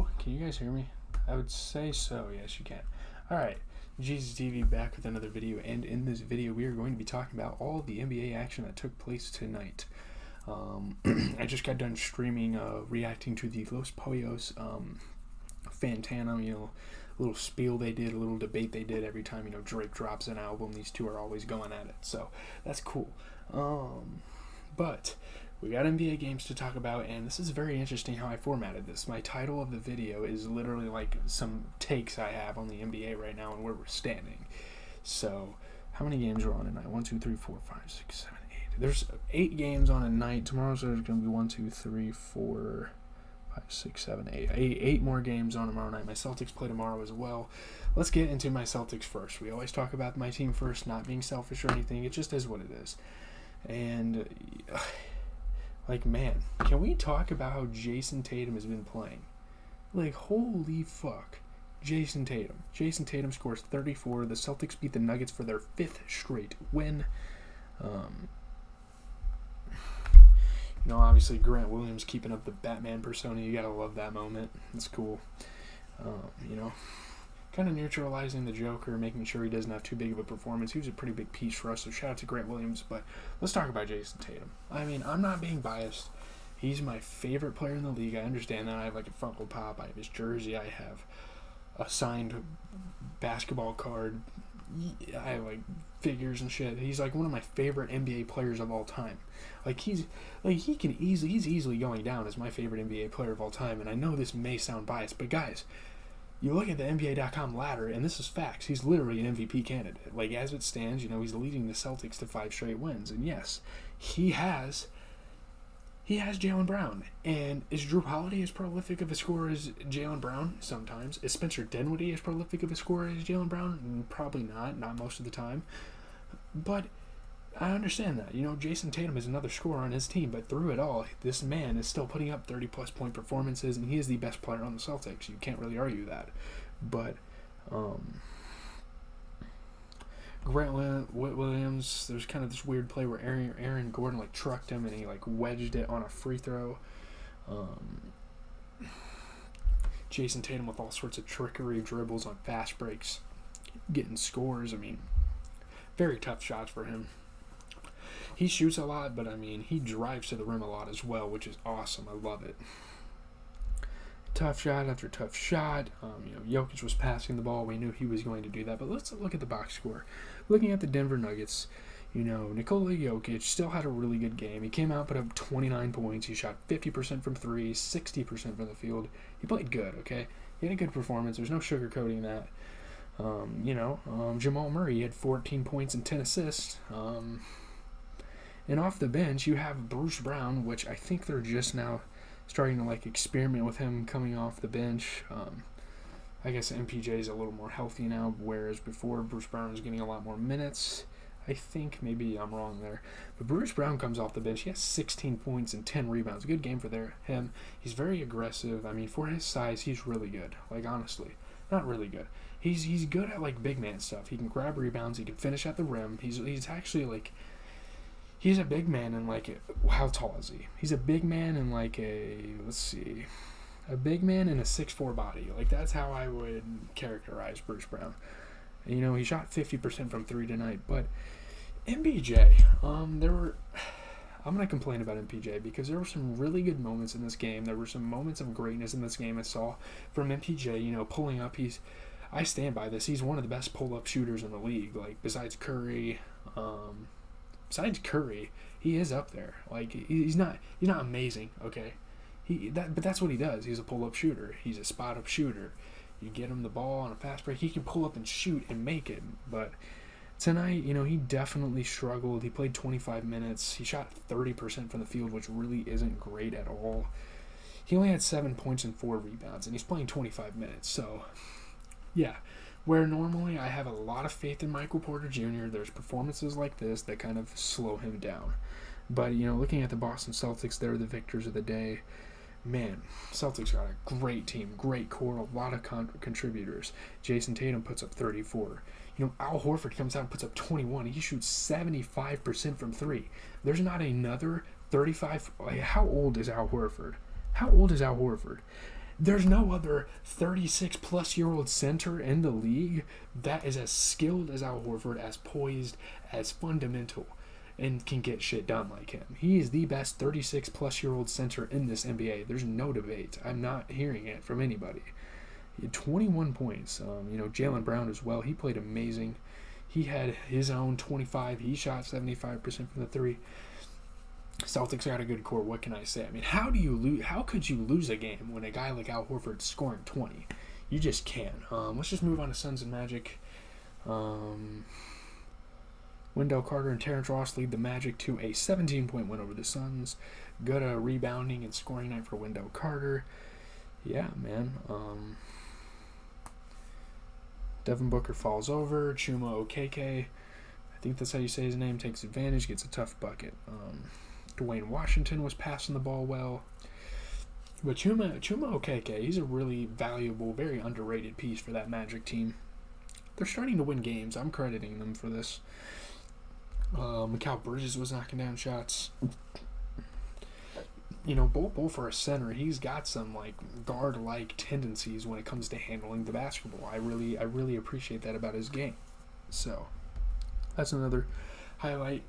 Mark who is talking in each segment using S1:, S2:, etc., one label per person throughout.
S1: Hello? Can you guys hear me? I would say so. Yes, you can. Alright, Jesus TV back with another video, and in this video we are going to be talking about all the NBA action that took place tonight. I just got done streaming, reacting to the Los Pollos Fantano, little spiel they did, a little debate they did every time, Drake drops an album. These two are always going at it, so that's cool. But we got NBA games to talk about, and this is very interesting how I formatted this. My title of the video is literally like some takes I have on the NBA right now and where we're standing. So, how many games are on tonight? 1, 2, 3, 4, 5, 6, 7, 8. There's 8 games on a night. Tomorrow's there's going to be 1, 2, 3, 4, 5, 6, 7, 8. 8 more games on tomorrow night. My Celtics play tomorrow as well. Let's get into my Celtics first. We always talk about my team first, not being selfish or anything. It just is what it is. And man, can we talk about how Jason Tatum has been playing? Holy fuck. Jason Tatum scores 34. The Celtics beat the Nuggets for their 5th straight win. Obviously Grant Williams keeping up the Batman persona. You gotta love that moment. It's cool. Kind of neutralizing the Joker, making sure he doesn't have too big of a performance. He was a pretty big piece for us, so shout out to Grant Williams. But let's talk about Jason Tatum. I'm not being biased. He's my favorite player in the league. I understand that. I have a Funko Pop. I have his jersey. I have a signed basketball card. I have figures and shit. He's one of my favorite NBA players of all time. He's easily going down as my favorite NBA player of all time. And I know this may sound biased, but guys, you look at the NBA.com ladder, and this is facts. He's literally an MVP candidate. As it stands, he's leading the Celtics to 5 straight wins. And yes, he has Jaylen Brown. And is Drew Holiday as prolific of a scorer as Jaylen Brown? Sometimes. Is Spencer Dinwiddie as prolific of a scorer as Jaylen Brown? Probably not most of the time. But I understand that. Jason Tatum is another scorer on his team, but through it all, this man is still putting up 30-plus point performances, and he is the best player on the Celtics. You can't really argue that. But Grant Williams, there's kind of this weird play where Aaron Gordon trucked him, and he wedged it on a free throw. Jason Tatum with all sorts of trickery, dribbles on fast breaks, getting scores. Very tough shots for him. He shoots a lot, but he drives to the rim a lot as well, which is awesome. I love it. Tough shot after tough shot. Jokic was passing the ball. We knew he was going to do that. But let's look at the box score. Looking at the Denver Nuggets, Nikola Jokic still had a really good game. He came out, put up 29 points. He shot 50% from 3, 60% from the field. He played good, okay? He had a good performance. There's no sugarcoating that. Jamal Murray had 14 points and 10 assists. And off the bench, you have Bruce Brown, which I think they're just now starting to experiment with him coming off the bench. I guess MPJ is a little more healthy now, whereas before Bruce Brown was getting a lot more minutes. I think maybe I'm wrong there. But Bruce Brown comes off the bench. He has 16 points and 10 rebounds. Good game for him. He's very aggressive. For his size, he's really good. honestly, not really good. He's good at big man stuff. He can grab rebounds. He can finish at the rim. He's actually he's a big man in how tall is he? He's a big man in a big man in a 6'4" body. That's how I would characterize Bruce Brown. And, he shot 50% from 3 tonight. But MPJ, I'm going to complain about MPJ because there were some really good moments in this game. There were some moments of greatness in this game I saw from MPJ, pulling up. I stand by this. He's one of the best pull-up shooters in the league. Besides Curry, he is up there. He's not amazing, okay? But that's what he does. He's a pull-up shooter. He's a spot-up shooter. You get him the ball on a fast break, he can pull up and shoot and make it. But tonight, he definitely struggled. He played 25 minutes. He shot 30% from the field, which really isn't great at all. He only had 7 points and 4 rebounds, and he's playing 25 minutes. So, yeah. Where normally I have a lot of faith in Michael Porter Jr., there's performances like this that kind of slow him down. But, looking at the Boston Celtics, they're the victors of the day. Man, Celtics got a great team, great core, a lot of contributors. Jason Tatum puts up 34. Al Horford comes out and puts up 21. He shoots 75% from 3. There's not another 35. How old is Al Horford? There's no other 36-plus-year-old center in the league that is as skilled as Al Horford, as poised, as fundamental, and can get shit done like him. He is the best 36-plus-year-old center in this NBA. There's no debate. I'm not hearing it from anybody. He had 21 points. Jaylen Brown as well. He played amazing. He had his own 25. He shot 75% from the three. Celtics got a good core. What can I say? I mean, how could you lose a game when a guy like Al Horford's scoring 20? You just can't. Let's just move on to Suns and Magic. Wendell Carter and Terrence Ross lead the Magic to a 17-point win over the Suns. Good rebounding and scoring night for Wendell Carter. Yeah, man. Devin Booker falls over. Chuma Okeke, I think that's how you say his name, takes advantage, gets a tough bucket. Dwayne Washington was passing the ball well. But Chuma Okeke, he's a really valuable, very underrated piece for that Magic team. They're starting to win games. I'm crediting them for this. Mikal Bridges was knocking down shots. Bol for a center, he's got some guard-like tendencies when it comes to handling the basketball. I really appreciate that about his game. So that's another highlight.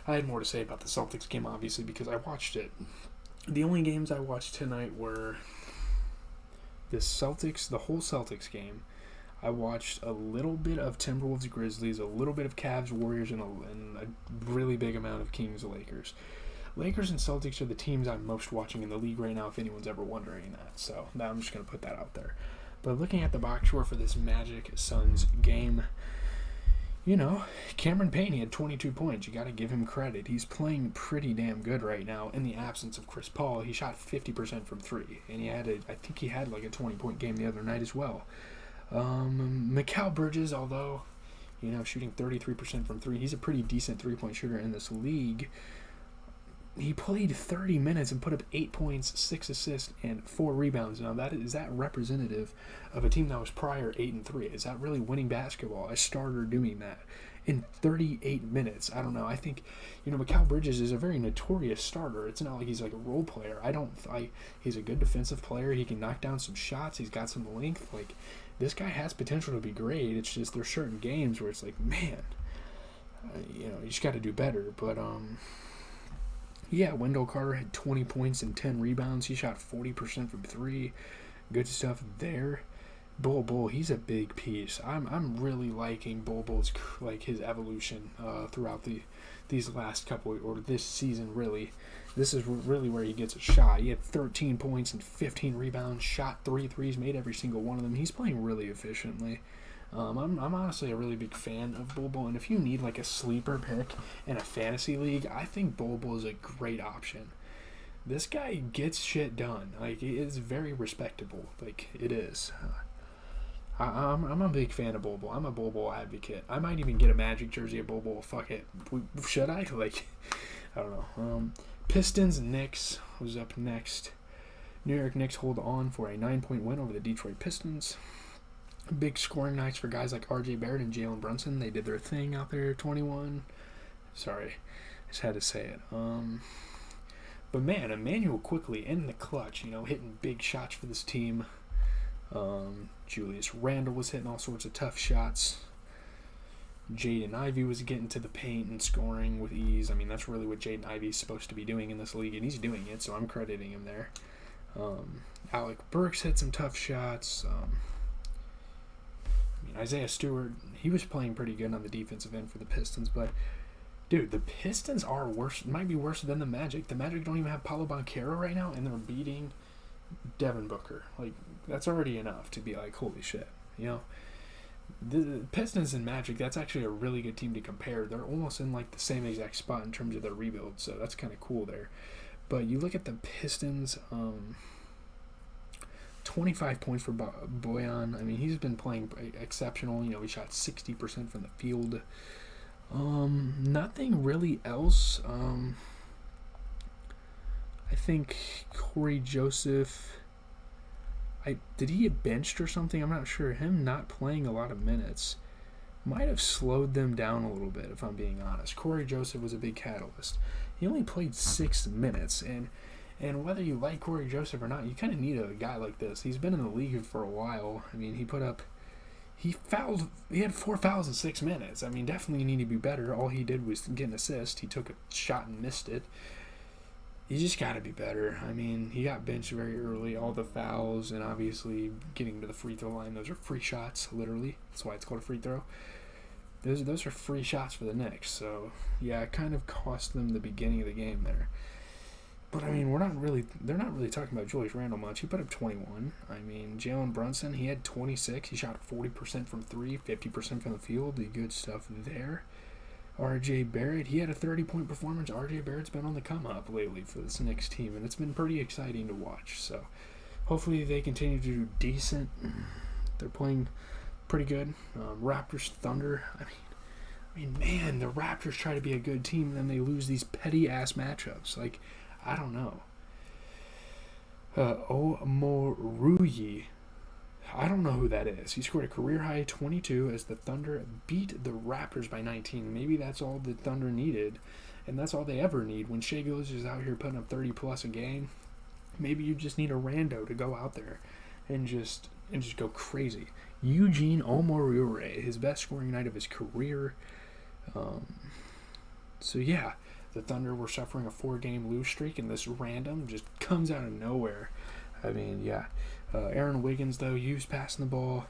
S1: I had more to say about the Celtics game, obviously, because I watched it. The only games I watched tonight were the whole Celtics game. I watched a little bit of Timberwolves Grizzlies, a little bit of Cavs Warriors, and a really big amount of Kings Lakers. Lakers and Celtics are the teams I'm most watching in the league right now, if anyone's ever wondering that. So now I'm just going to put that out there. But looking at the box score for this Magic Suns game, Cameron Payne, he had 22 points. You got to give him credit. He's playing pretty damn good right now. In the absence of Chris Paul, he shot 50% from three, and I think he had a 20-point game the other night as well. Mikal Bridges, although shooting 33% from three, he's a pretty decent three-point shooter in this league. He played 30 minutes and put up 8 points, 6 assists, and 4 rebounds. Now, is that representative of a team that was prior 8-3? Is that really winning basketball? A starter doing that in 38 minutes? I don't know. I think, Mikal Bridges is a very notorious starter. It's not like he's like a role player. He's a good defensive player. He can knock down some shots. He's got some length. This guy has potential to be great. It's just there's certain games where it's man, you just got to do better. But yeah, Wendell Carter had 20 points and 10 rebounds. He shot 40% from three. Good stuff there. Bol, he's a big piece. I'm really liking Bol's his evolution throughout these last couple, or this season really. This is really where he gets a shot. He had 13 points and 15 rebounds, shot 3 threes, made every single one of them. He's playing really efficiently. I'm honestly a really big fan of Bol, and if you need a sleeper pick in a fantasy league, I think Bol is a great option. This guy gets shit done. It is very respectable. It is. I'm a big fan of Bol. I'm a Bol advocate. I might even get a Magic jersey of Bol. Fuck it. Should I? I don't know. Pistons and Knicks was up next. New York Knicks hold on for a 9-point win over the Detroit Pistons. Big scoring nights for guys like R.J. Barrett and Jalen Brunson. They did their thing out there, 21. Sorry, I just had to say it. But man, Emmanuel quickly in the clutch, hitting big shots for this team. Julius Randle was hitting all sorts of tough shots. Jaden Ivey was getting to the paint and scoring with ease. I mean, that's really what Jaden Ivey is supposed to be doing in this league, and he's doing it, so I'm crediting him there. Alec Burks hit some tough shots. Isaiah Stewart, he was playing pretty good on the defensive end for the Pistons, but dude, the Pistons are worse, might be worse than the Magic. The Magic don't even have Paolo Banchero right now, and they're beating Devin Booker. That's already enough to be holy shit, The Pistons and Magic, that's actually a really good team to compare. They're almost in the same exact spot in terms of their rebuild, so that's kind of cool there. But you look at the Pistons, 25 points for Bojan. I mean, he's been playing exceptional. He shot 60% from the field. Nothing really else. I think Corey Joseph, did he get benched or something? I'm not sure. Him not playing a lot of minutes might have slowed them down a little bit, if I'm being honest. Corey Joseph was a big catalyst. He only played 6 minutes, and And whether you like Corey Joseph or not, you kind of need a guy like this. He's been in the league for a while. I mean, he had 4 fouls in 6 minutes. I mean, definitely need to be better. All he did was get an assist. He took a shot and missed it. You just got to be better. I mean, he got benched very early. All the fouls and obviously getting to the free throw line. Those are free shots, literally. That's why it's called a free throw. Those are free shots for the Knicks. So, yeah, it kind of cost them the beginning of the game there. But, I mean, they're not really talking about Julius Randle much. He put up 21. I mean, Jalen Brunson, he had 26. He shot 40% from 3, 50% from the field. The good stuff there. R.J. Barrett, he had a 30-point performance. R.J. Barrett's been on the come-up lately for this Knicks team, and it's been pretty exciting to watch. So, hopefully they continue to do decent. They're playing pretty good. Raptors, Thunder, I mean, man, the Raptors try to be a good team, and then they lose these petty-ass matchups. Like, I don't know. Omoruyi. I don't know who that is. He scored a career-high 22 as the Thunder beat the Raptors by 19. Maybe that's all the Thunder needed, and that's all they ever need. When Shai Gilgeous is out here putting up 30-plus a game, maybe you just need a rando to go out there and just go crazy. Eugene Omoruyi, his best scoring night of his career. So, yeah. The Thunder were suffering a 4-game lose streak, and this random just comes out of nowhere. I mean, yeah. Aaron Wiggins, though, used passing the ball.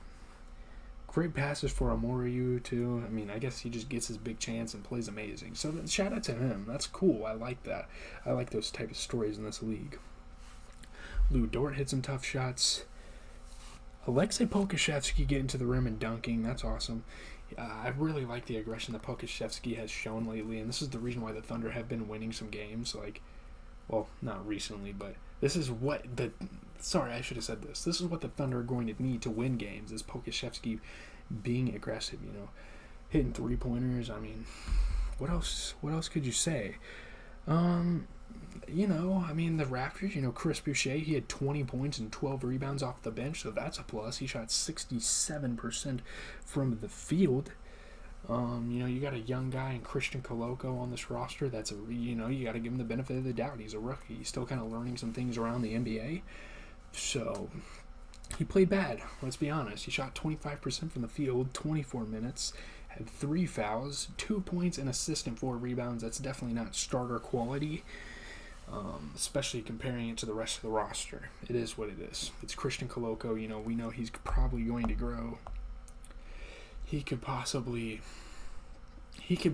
S1: Great passes for Amoriu, too. I mean, I guess he just gets his big chance and plays amazing. So, shout out to him. That's cool. I like that. I like those type of stories in this league. Lou Dort hit some tough shots. Alexei Pokusevski getting to the rim and dunking. That's awesome. I really like the aggression that Pokusevski has shown lately, and this is the reason why the Thunder have been winning some games. Like, well, not recently, but this is what sorry, I should have said this. This is what the Thunder are going to need to win games, is Pokusevski being aggressive, hitting three-pointers. I mean, what else could you say? The Raptors, Chris Boucher, he had 20 points and 12 rebounds off the bench, so that's a plus. He shot 67% from the field. You got a young guy in Christian Coloco on this roster. That's you got to give him the benefit of the doubt. He's a rookie. He's still kind of learning some things around the NBA. So, he played bad, let's be honest. He shot 25% from the field, 24 minutes, had 3 fouls, 2 points, an assist, and 4 rebounds. That's definitely not starter quality. Especially comparing it to the rest of the roster. It is what it is. It's Christian Coloco. We know he's probably going to grow. He could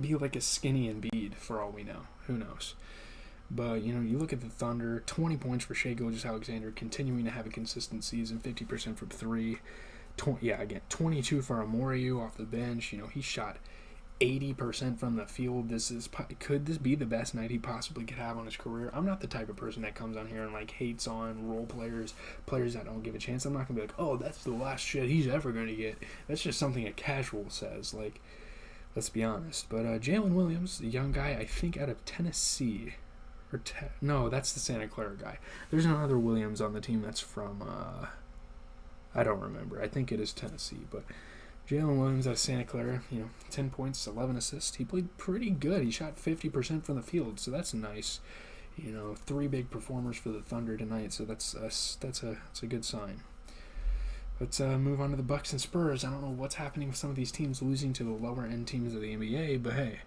S1: be like a skinny Embiid for all we know. Who knows? But, you look at the Thunder, 20 points for Shai Gilgeous-Alexander, continuing to have a consistent season, 50% from 3. 22 for Amoriu off the bench. He shot 80% from the field. Could this be the best night he possibly could have on his career? I'm not the type of person that comes on here and hates on role players that don't give a chance. I'm not gonna be like, oh, that's the last shit he's ever gonna get. That's just something a casual says. Let's be honest. But Jalen Williams, the young guy, I think out of Tennessee, no, that's the Santa Clara guy. There's another Williams on the team that's from I don't remember. I think it is Tennessee, but Jalen Williams out of Santa Clara, 10 points, 11 assists. He played pretty good. He shot 50% from the field, so that's nice. 3 big performers for the Thunder tonight, so that's a good sign. Let's move on to the Bucks and Spurs. I don't know what's happening with some of these teams losing to the lower-end teams of the NBA, but hey.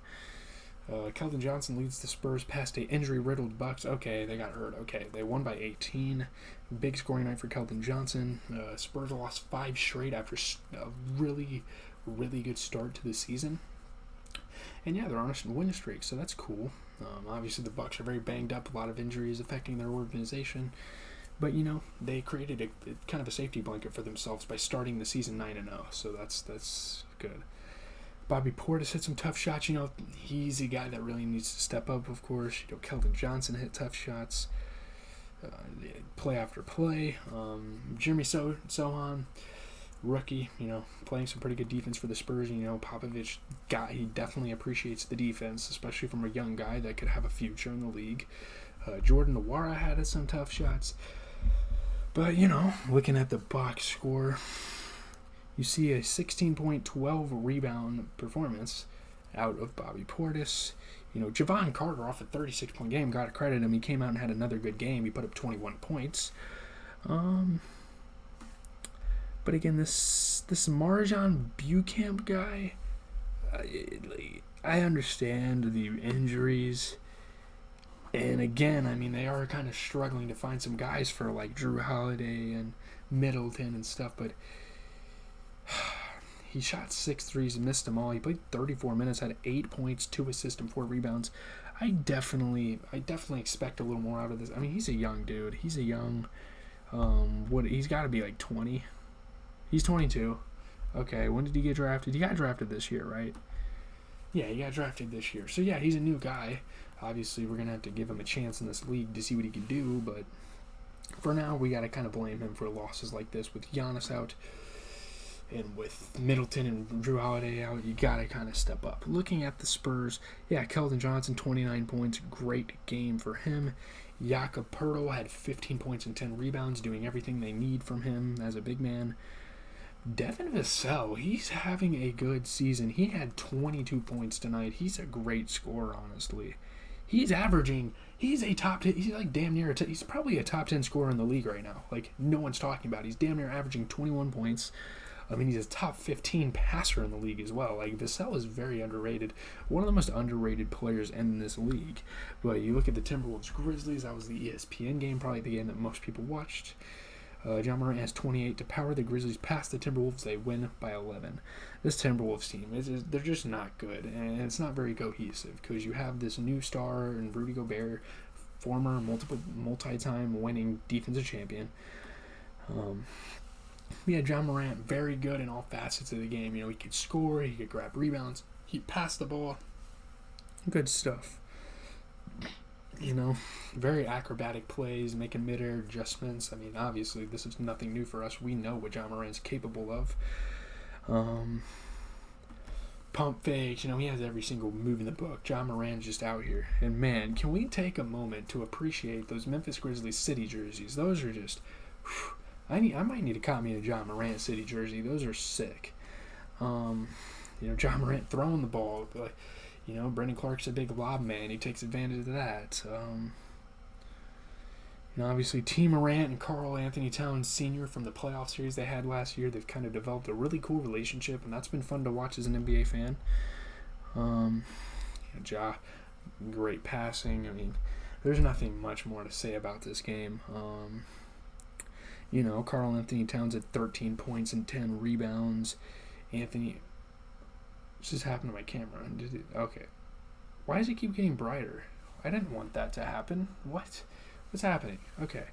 S1: Keldon Johnson leads the Spurs past a injury-riddled Bucks. Okay, they got hurt. Okay, they won by 18. Big scoring night for Keldon Johnson. Spurs lost 5 straight after a really, really good start to the season. And yeah, they're on a win streak, so that's cool. Obviously, the Bucks are very banged up. A lot of injuries affecting their organization. But, they created a kind of a safety blanket for themselves by starting the season 9-0. So that's good. Bobby Portis hit some tough shots. He's a guy that really needs to step up, of course. Keldon Johnson hit tough shots. Play after play. Jeremy Sohan, rookie, playing some pretty good defense for the Spurs. Popovich, he definitely appreciates the defense, especially from a young guy that could have a future in the league. Jordan Nwora had some tough shots. But, looking at the box score, you see a 16-point, 12 rebound performance out of Bobby Portis. Javon Carter off a 36-point game, got to credit him. He came out and had another good game. He put up 21 points. But again, this Marjan Bucamp guy, I understand the injuries. And again, I mean, they are kind of struggling to find some guys for like Drew Holiday and Middleton and stuff, but he shot 6 threes and missed them all. He played 34 minutes, had 8 points, 2 assists, and 4 rebounds. I definitely expect a little more out of this. I mean, he's a young dude. He's a young, he's got to be like 20. He's 22. Okay, when did he get drafted? He got drafted this year, right? Yeah, he got drafted this year. So, yeah, he's a new guy. Obviously, we're going to have to give him a chance in this league to see what he can do, but for now, we got to kind of blame him for losses like this with Giannis out and with Middleton and Drew Holiday out. You got to kind of step up. Looking at the Spurs, yeah, Keldon Johnson, 29 points, great game for him. Jakob Poeltl had 15 points and 10 rebounds, doing everything they need from him as a big man. Devin Vassell, he's having a good season. He had 22 points tonight. He's a great scorer, honestly. He's a top 10, he's like damn near, he's probably a top 10 scorer in the league right now. Like, no one's talking about it. He's damn near averaging 21 points. I mean, he's a top 15 passer in the league as well. Like, Vassell is very underrated. One of the most underrated players in this league. But you look at the Timberwolves Grizzlies, that was the ESPN game, probably the game that most people watched. John Morant has 28 to power the Grizzlies past the Timberwolves. They win by 11. This Timberwolves team, they're just not good, and it's not very cohesive because you have this new star in Rudy Gobert, former multi-time winning defensive champion. Yeah, John Morant, very good in all facets of the game. He could score, he could grab rebounds, he passed the ball. Good stuff. Very acrobatic plays, making mid-air adjustments. I mean, obviously, this is nothing new for us. We know what John Morant's capable of. Pump fakes, he has every single move in the book. John Morant's just out here. And, man, can we take a moment to appreciate those Memphis Grizzlies City jerseys? Those are just... I might need to cop me a John Morant City jersey. Those are sick. John Morant throwing the ball, like... Brendan Clark's a big lob man. He takes advantage of that. Obviously, T. Morant and Karl Anthony Towns Sr. from the playoff series they had last year, they've kind of developed a really cool relationship, and that's been fun to watch as an NBA fan. Ja, great passing. I mean, there's nothing much more to say about this game. Karl Anthony Towns had 13 points and 10 rebounds. What just happened to my camera? Okay. Why does it keep getting brighter? I didn't want that to happen. What? What's happening? Okay.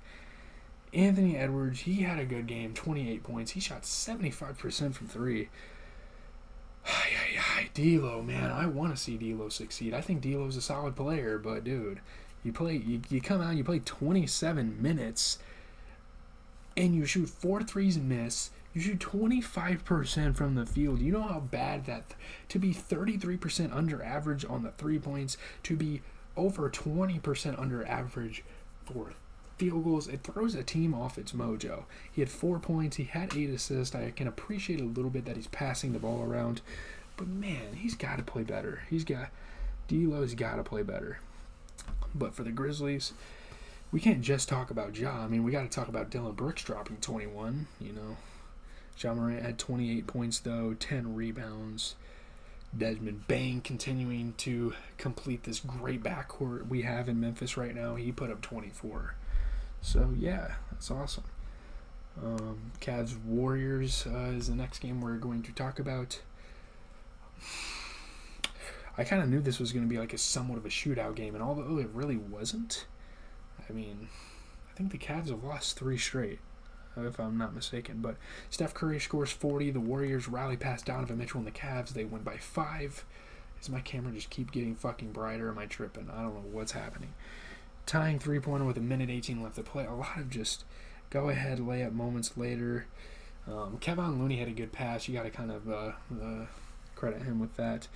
S1: Anthony Edwards, he had a good game, 28 points. He shot 75% from 3. D'Lo, man, I want to see D'Lo succeed. I think D'Lo's a solid player, but dude, you come out, you play 27 minutes, and you shoot 4 threes and miss. You shoot 25% from the field. You know how bad to be 33% under average on the 3 points, to be over 20% under average for field goals, it throws a team off its mojo. He had 4 points. He had 8 assists. I can appreciate a little bit that he's passing the ball around, but man, he's got to play better. D'Lo's got to play better. But for the Grizzlies, we can't just talk about Ja. I mean, we got to talk about Dylan Brooks dropping 21. John Morant had 28 points, though, 10 rebounds. Desmond Bane continuing to complete this great backcourt we have in Memphis right now. He put up 24. So, yeah, that's awesome. Cavs Warriors is the next game we're going to talk about. I kind of knew this was going to be like somewhat of a shootout game, and although it really wasn't, I mean, I think the Cavs have lost 3 straight, if I'm not mistaken. But Steph Curry scores 40. The Warriors rally past Donovan Mitchell and the Cavs. They win by 5. Does my camera just keep getting fucking brighter? Am I tripping? I don't know what's happening. Tying 3-pointer with 1:18 left to play. A lot of just go-ahead layup moments later. Kevon Looney had a good pass. You got to kind of credit him with that.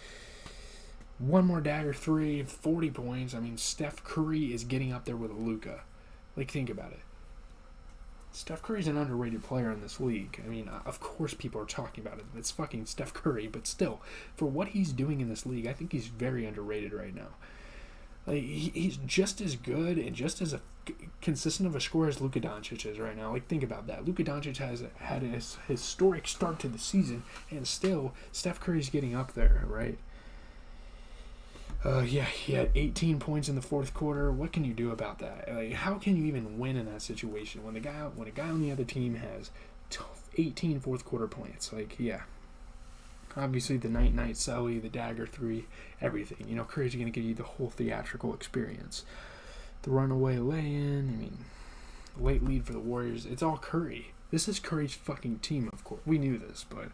S1: One more dagger 3, 40 points. I mean, Steph Curry is getting up there with Luka. Like, think about it. Steph Curry's an underrated player in this league. I mean, of course people are talking about it. It's fucking Steph Curry, but still, for what he's doing in this league, I think he's very underrated right now. Like, he's just as good and just as consistent of a scorer as Luka Doncic is right now. Like, think about that. Luka Doncic has had a historic start to the season, and still, Steph Curry's getting up there, right? He had 18 points in the fourth quarter. What can you do about that? Like, how can you even win in that situation when a guy on the other team has 18 fourth quarter points? Like, yeah. Obviously, the night celly, the dagger three, everything. You know, Curry's going to give you the whole theatrical experience. The runaway lay-in, I mean, late lead for the Warriors. It's all Curry. This is Curry's fucking team, of course. We knew this, but,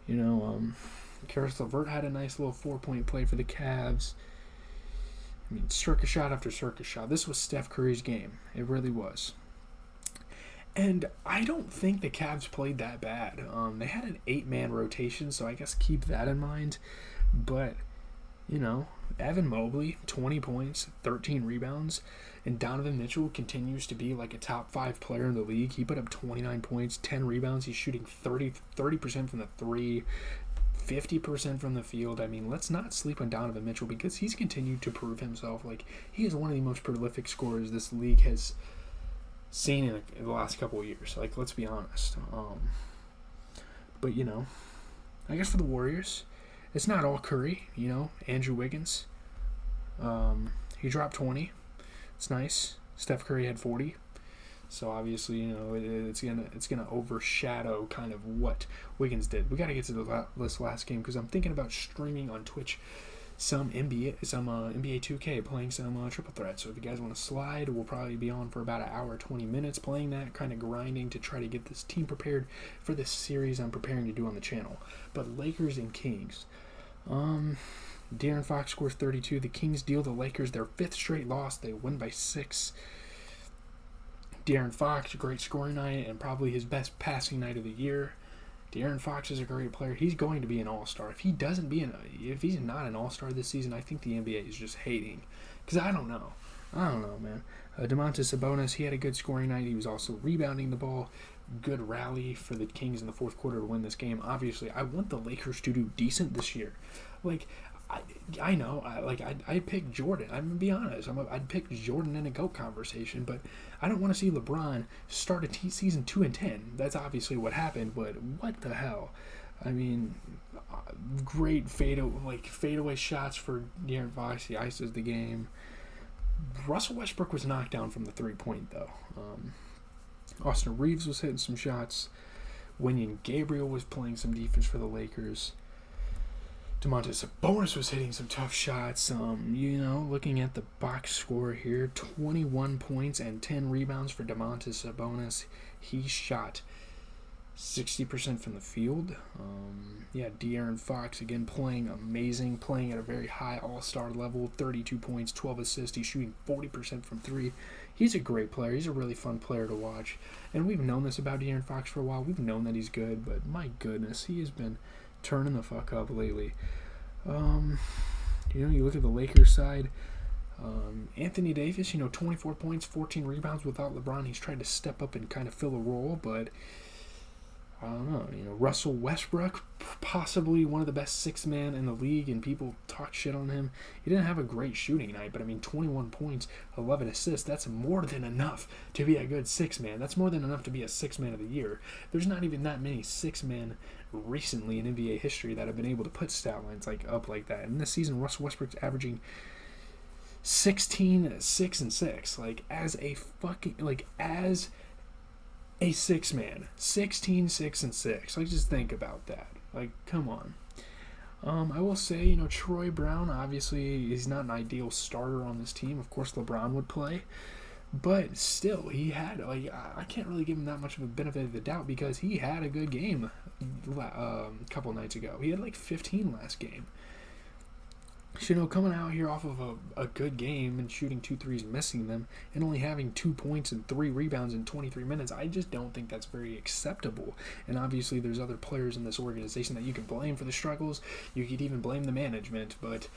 S1: you know, Karis LeVert had a nice little 4-point play for the Cavs. I mean, circus shot after circus shot. This was Steph Curry's game. It really was. And I don't think the Cavs played that bad. They had an 8-man rotation, so I guess keep that in mind. But, you know, Evan Mobley, 20 points, 13 rebounds, and Donovan Mitchell continues to be like a top 5 player in the league. He put up 29 points, 10 rebounds. He's shooting 30% from the 3, 50% from the field. I mean, let's not sleep on Donovan Mitchell because he's continued to prove himself. Like, he is one of the most prolific scorers this league has seen in the last couple of years. Like, let's be honest. But, you know, I guess for the Warriors, it's not all Curry. You know, Andrew Wiggins, he dropped 20. It's nice. Steph Curry had 40. So obviously, you know, it's gonna overshadow kind of what Wiggins did. We got to get to this last game because I'm thinking about streaming on Twitch some NBA 2K, playing some triple threat. So if you guys want to slide, we'll probably be on for about an hour, 20 minutes playing that, kind of grinding to try to get this team prepared for this series I'm preparing to do on the channel. But Lakers and Kings. De'Aaron Fox scores 32. The Kings deal the Lakers their 5th straight loss. They win by 6. De'Aaron Fox, a great scoring night and probably his best passing night of the year. De'Aaron Fox is a great player. He's going to be an all-star. If he's not an all-star this season, I think the NBA is just hating. Because I don't know, man. Domantas Sabonis, he had a good scoring night. He was also rebounding the ball. Good rally for the Kings in the fourth quarter to win this game. Obviously, I want the Lakers to do decent this year. Like, I know, I'd pick Jordan. I'm going to be honest. I'd pick Jordan in a GOAT conversation, but I don't want to see LeBron start a season 2-10. That's obviously what happened, but what the hell? I mean, great fadeaway shots for De'Aaron Fox. He ices the game. Russell Westbrook was knocked down from the 3-point, though. Austin Reeves was hitting some shots. Wenyen Gabriel was playing some defense for the Lakers. Domantas Sabonis was hitting some tough shots. You know, looking at the box score here, 21 points and 10 rebounds for Domantas Sabonis. He shot 60% from the field. De'Aaron Fox, again, playing amazing, playing at a very high all-star level, 32 points, 12 assists. He's shooting 40% from 3. He's a great player. He's a really fun player to watch. And we've known this about De'Aaron Fox for a while. We've known that he's good, but my goodness, he has been turning the fuck up lately. You look at the Lakers side. Anthony Davis, 24 points, 14 rebounds without LeBron. He's tried to step up and kind of fill a role, but I don't know. Russell Westbrook, possibly one of the best 6-man in the league, and people talk shit on him. He didn't have a great shooting night, but 21 points, 11 assists, that's more than enough to be a good 6-man. That's more than enough to be a 6-man of the year. There's not even that many 6-men recently in NBA history that have been able to put stat lines up like that. And this season, Russell Westbrook's averaging 16, 6, and 6. As a 6-man, 16, 6, and 6. Just think about that. Come on. I will say, Troy Brown, obviously, he's not an ideal starter on this team. Of course, LeBron would play. But still, he had, I can't really give him that much of a benefit of the doubt because he had a good game a couple nights ago. He had 15 last game. So, coming out here off of a good game and shooting 2 threes, missing them, and only having 2 points and 3 rebounds in 23 minutes, I just don't think that's very acceptable. And obviously, there's other players in this organization that you can blame for the struggles. You could even blame the management, but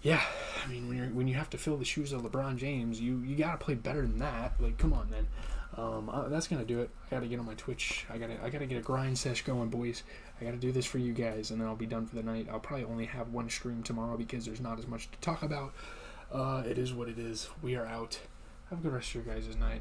S1: yeah, when you have to fill the shoes of LeBron James, you got to play better than that. Come on, man. That's gonna do it. I gotta get on my Twitch. I gotta get a grind sesh going, boys. I gotta do this for you guys, and then I'll be done for the night. I'll probably only have one stream tomorrow because there's not as much to talk about. It is what it is. We are out. Have a good rest of your guys' night.